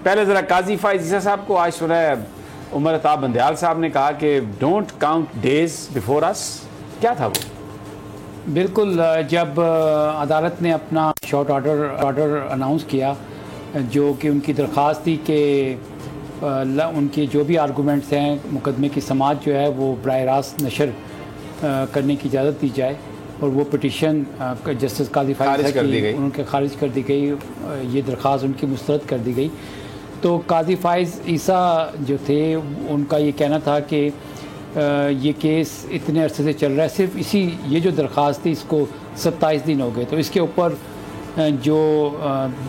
पहले ज़रा काजी फाइज ईसा साहब को आज सुना है उमर अताब बंदयाल साहब ने कहा कि don't count days before us, क्या था वो? बिल्कुल, जब अदालत ने अपना शॉर्ट ऑर्डर अनाउंस किया, जो कि उनकी दरख्वास्त थी कि उनके जो भी आर्गूमेंट्स हैं मुकदमे की समाअत जो है वो बराह रास्त नशर करने की इजाज़त दी जाए, और वो पिटीशन जस्टिस काजी फाइज की उनके खारिज कर दी गई, ये दरख्वास्त उनकी मुस्तरद कर दी गई। तो काजी फाइज ईसा जो थे उनका ये कहना था कि ये केस इतने अरसे से चल रहा है, सिर्फ ये जो दरख्वास्त थी इसको 27 दिन हो गए। तो इसके ऊपर जो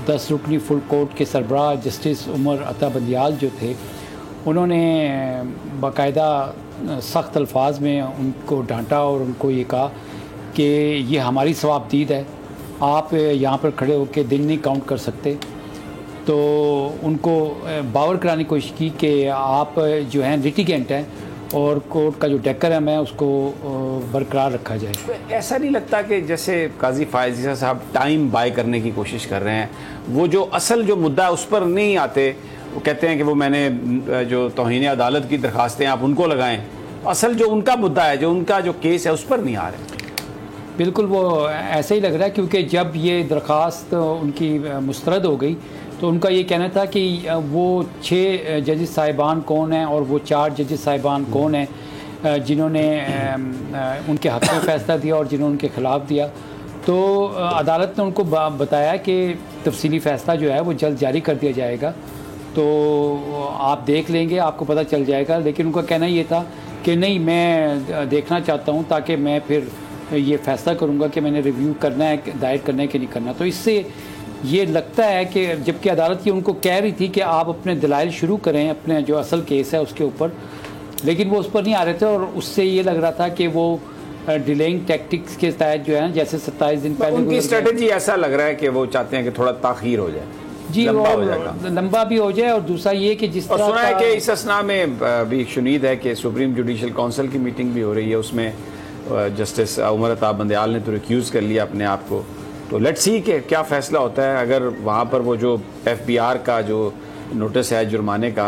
10 रुकनी फुल कोर्ट के सरबराह जस्टिस उमर अता बंदयाल जो थे, उन्होंने बाकायदा सख्त अल्फाज में उनको डांटा और उनको ये कहा कि ये हमारी सवाबदीद है, आप यहाँ पर खड़े होकर दिन नहीं काउंट कर सकते। तो उनको बावर कराने की कोशिश की कि आप जो हैं लिटिगेंट हैं और कोर्ट का जो डेकोरम है उसको बरकरार रखा जाए। ऐसा नहीं लगता कि जैसे काजी फाइज ईसा साहब टाइम बाय करने की कोशिश कर रहे हैं, वो जो असल जो मुद्दा है उस पर नहीं आते? वो कहते हैं कि वो मैंने जो तौहीन अदालत की दरखास्तें आप उनको लगाएं, असल जो उनका मुद्दा है, जो उनका जो केस है उस पर नहीं आ रहे। बिल्कुल वो ऐसे ही लग रहा है, क्योंकि जब ये दरख्वास्त उनकी मुस्तरद हो गई तो उनका ये कहना था कि वो 6 जजेस साहिबान कौन हैं और वो 4 जजेस साहिबान कौन हैं जिन्होंने उनके हक़ में फ़ैसला दिया और जिन्होंने उनके ख़िलाफ़ दिया। तो अदालत ने उनको बताया कि तफसीली फ़ैसला जो है वो जल्द जारी कर दिया जाएगा, तो आप देख लेंगे, आपको पता चल जाएगा। लेकिन उनका कहना ये था कि नहीं, मैं देखना चाहता हूँ ताकि मैं फिर ये फ़ैसला करूँगा कि मैंने रिव्यू करना है, दायर करना है कि नहीं करना। तो इससे ये लगता है कि जबकि अदालत की उनको कह रही थी कि आप अपने दलाइल शुरू करें अपने जो असल केस है उसके ऊपर, लेकिन वो उस पर नहीं आ रहे थे, और उससे ये लग रहा था कि वो डिलेइंग टैक्टिक्स के तहत जो है जैसे 27 दिन पहले उनकी स्ट्रेटजी ऐसा लग रहा है कि वो चाहते हैं कि थोड़ा ताख़ीर हो जाए, जी, लंबा भी हो जाए, और दूसरा ये कि जिस तरह सुना है कि इस असना में भी शुनीद है कि सुप्रीम जुडिशल काउंसिल की मीटिंग भी हो रही है, उसमें जस्टिस उमर अताब बंदयाल ने तो रिक्यूज़ कर लिया अपने आप को। तो लेट्स सी कि क्या फ़ैसला होता है। अगर वहाँ पर वो जो FBR का जो नोटिस है जुर्माने का,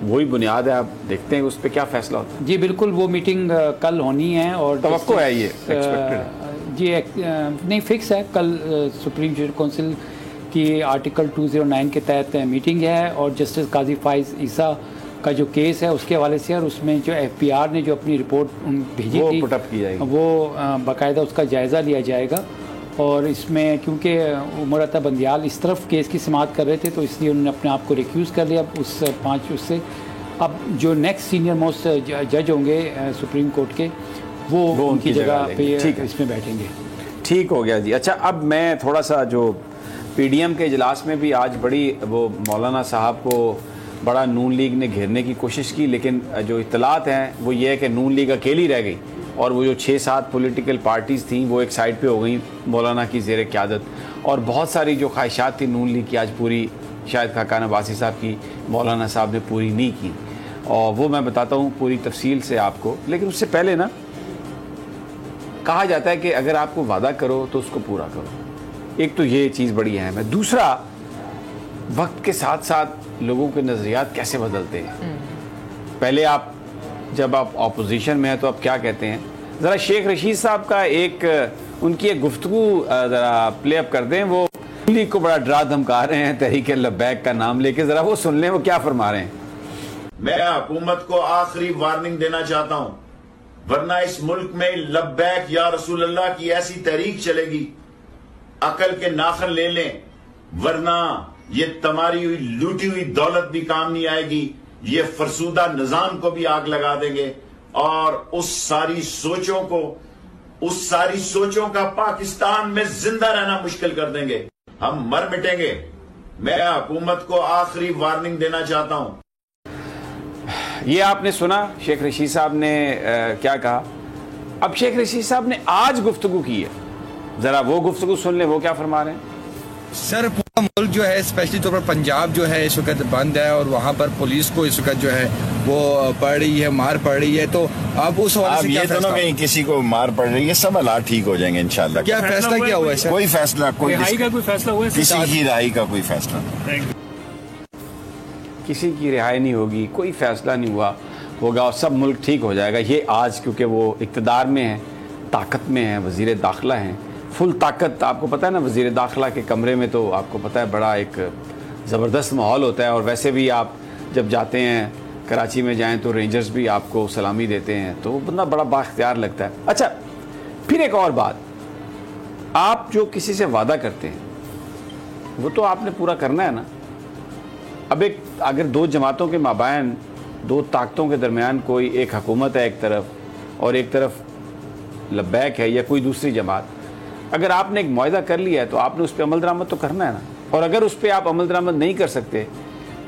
वही बुनियाद है, आप देखते हैं उस पर क्या फ़ैसला होता है। जी बिल्कुल, वो मीटिंग कल होनी है और तवक्को है, ये एक्सपेक्टेड जी नहीं फिक्स है। कल सुप्रीम जुडिशल काउंसिल की आर्टिकल 209 के तहत मीटिंग है, और जस्टिस काजी फाइज ईसा का जो केस है उसके हवाले से, और उसमें जो FBR ने जो अपनी रिपोर्ट भेजी थी पुटअप की जाएगी, वो बाकायदा उसका जायज़ा लिया जाएगा। और इसमें क्योंकि उमर अता बंदयाल इस तरफ केस की समाअत कर रहे थे, तो इसलिए उन्होंने अपने आप को रिक्यूज़ कर लिया उस 5 उससे। अब जो नेक्स्ट सीनियर मोस्ट जज होंगे सुप्रीम कोर्ट के, वो उनकी जगह पे इसमें बैठेंगे। ठीक हो गया जी। अच्छा, अब मैं थोड़ा सा जो PDM के इजलास में भी आज बड़ी वो मौलाना साहब को बड़ा नून लीग ने घेरने की कोशिश की, लेकिन जो इत्तलात हैं वो ये है कि नून लीग अकेली रह गई, और वो जो 6-7 पॉलिटिकल पार्टीज़ थी वो एक साइड पे हो गई मौलाना की ज़ेर क़यादत, और बहुत सारी जो ख्वाहिशात थी नून लीग की आज पूरी शायद खाकान अब्बासी साहब की मौलाना साहब ने पूरी नहीं की, और वो मैं बताता हूँ पूरी तफसील से आपको। लेकिन उससे पहले ना, कहा जाता है कि अगर आपको वादा करो तो उसको पूरा करो, एक तो ये चीज़ बड़ी अहम है। दूसरा, वक्त के साथ साथ लोगों के नज़रियात कैसे बदलते हैं। पहले आप जब आप ऑपोजिशन में हैं तो आप क्या कहते हैं, ज़रा शेख रशीद साहब का उनकी एक गुफ्तगू ज़रा प्ले अप कर दें। वो लीग को बड़ा डरा धमका रहे हैं तहरीक लब्बैक का नाम लेके, ज़रा वो सुन लें वो क्या फरमा रहे हैं। मैं हुकूमत को आखिरी वार्निंग देना चाहता हूं, वरना इस मुल्क में लब्बैक या रसूल अल्लाह की ऐसी तहरीक चलेगी, अकल के नाखन ले लें, वरना ये तमारी हुई लूटी हुई दौलत भी काम नहीं आएगी, ये फरसूदा निजाम को भी आग लगा देंगे, और उस सारी सोचों का पाकिस्तान में जिंदा रहना मुश्किल कर देंगे, हम मर मिटेंगे। मैं हुकूमत को आखिरी वार्निंग देना चाहता हूं। ये आपने सुना शेख रशीद साहब ने क्या कहा। अब शेख रशीद साहब ने आज गुफ्तगू की है, जरा वो गुफ्तगू सुन ले, वो क्या फरमा रहे हैं। सर, पूरा मुल्क जो है, स्पेशली तौर पर पंजाब जो है इस वक्त बंद है, और वहाँ पर पुलिस को इस वक्त जो है वो पड़ रही है, मार पड़ रही है। तो अब उस हवाले से ये तो ना कहीं किसी को मार पड़ रही है, सब हालात ठीक हो जाएंगे इंशाल्लाह। क्या फैसला क्या हुआ है सर? कोई फैसला, कोई रिहाई का कोई फैसला हुआ है? किसी की रिहाई का कोई फैसला। किसी की रिहाई नहीं होगी, कोई फैसला नहीं होगा और सब मुल्क ठीक हो जाएगा। ये आज क्योंकि वो इक़्तिदार में है, ताकत में है, वज़ीर दाखिला हैं, फुल ताकत। आपको पता है ना, वज़ीर दाखिला के कमरे में तो आपको पता है बड़ा एक ज़बरदस्त माहौल होता है। और वैसे भी आप जब जाते हैं कराची में जाएं तो रेंजर्स भी आपको सलामी देते हैं, तो वो बंदा बड़ा बाख्तियार लगता है। अच्छा, फिर एक और बात, आप जो किसी से वादा करते हैं वो तो आपने पूरा करना है ना। अब एक अगर दो जमातों के माबाइन, दो ताकतों के दरमियान कोई एक हुकूमत है एक तरफ और एक तरफ लब्बैक है या कोई दूसरी जमात, अगर आपने एक मुआहदा कर लिया है तो आपने उस पर अमल दरामद तो करना है ना। और अगर उस पर आप अमल दरामद नहीं कर सकते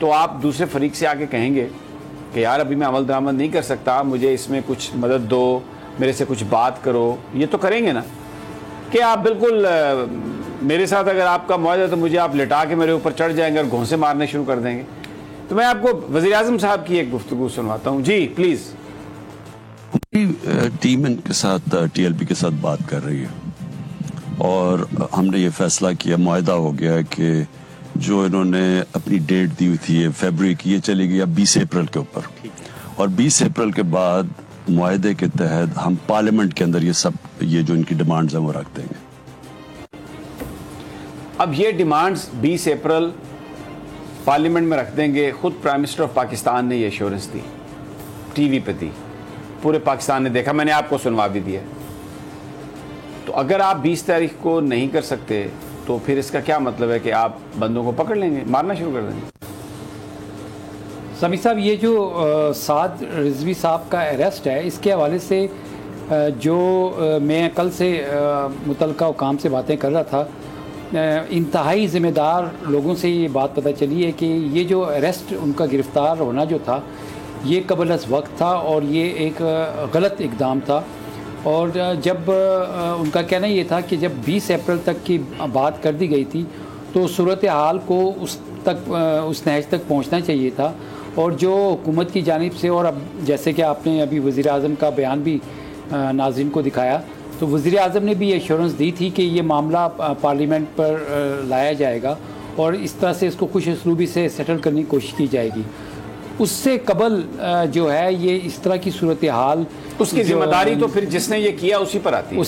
तो आप दूसरे फरीक से आके कहेंगे कि यार अभी मैं अमल दरामद नहीं कर सकता, मुझे इसमें कुछ मदद दो, मेरे से कुछ बात करो। ये तो करेंगे ना कि आप बिल्कुल मेरे साथ अगर आपका मुआहदा तो मुझे आप लिटा के मेरे ऊपर चढ़ जाएंगे और घोंसे मारने शुरू कर देंगे। तो मैं आपको वज़ीर आज़म साहब की एक गुफ्तगू सुनवाता हूँ। जी प्लीज़। टीम इनके साथ TLP के साथ बात कर रही है और हमने ये फैसला किया, मुआहदा हो गया कि जो इन्होंने अपनी डेट दी हुई थी फरवरी की, ये चली गई 20 अप्रैल के ऊपर। और 20 अप्रैल के बाद मुआहदे के तहत हम पार्लियामेंट के अंदर ये जो इनकी डिमांड्स हैं वो रख देंगे। अब ये डिमांड्स 20 अप्रैल पार्लियामेंट में रख देंगे। खुद प्राइम मिनिस्टर ऑफ पाकिस्तान ने ये एश्योरेंस दी, टीवी पे दी, पूरे पाकिस्तान ने देखा, मैंने आपको सुनवा भी दिया। तो अगर आप 20 तारीख को नहीं कर सकते तो फिर इसका क्या मतलब है कि आप बंदों को पकड़ लेंगे, मारना शुरू कर देंगे। समी साहब, ये जो साद रिजवी साहब का अरेस्ट है, इसके हवाले से जो मैं कल से मुतलका हुकाम से बातें कर रहा था, इंतहाई ज़िम्मेदार लोगों से ये बात पता चली है कि ये जो अरेस्ट, उनका गिरफ़्तार होना जो था, ये कबल अज़ वक्त था और ये एक गलत इक़दाम था। और जब उनका कहना ये था कि जब 20 अप्रैल तक की बात कर दी गई थी तो सूरत हाल को उस नहज तक पहुंचना चाहिए था। और जो हुकूमत की जानिब से, और अब जैसे कि आपने अभी वज़ीर आज़म का बयान भी नाज़रीन को दिखाया, तो वज़ीर आज़म ने भी एश्योरेंस दी थी कि ये मामला पार्लियामेंट पर लाया जाएगा और इस तरह से इसको खुश उसलूबी से सेटल करने की कोशिश की जाएगी। उससे कबल जो है ये इस तरह की सूरत हाल, उसकी जिम्मेदारी तो फिर जिसने ये किया उसी पर आती है।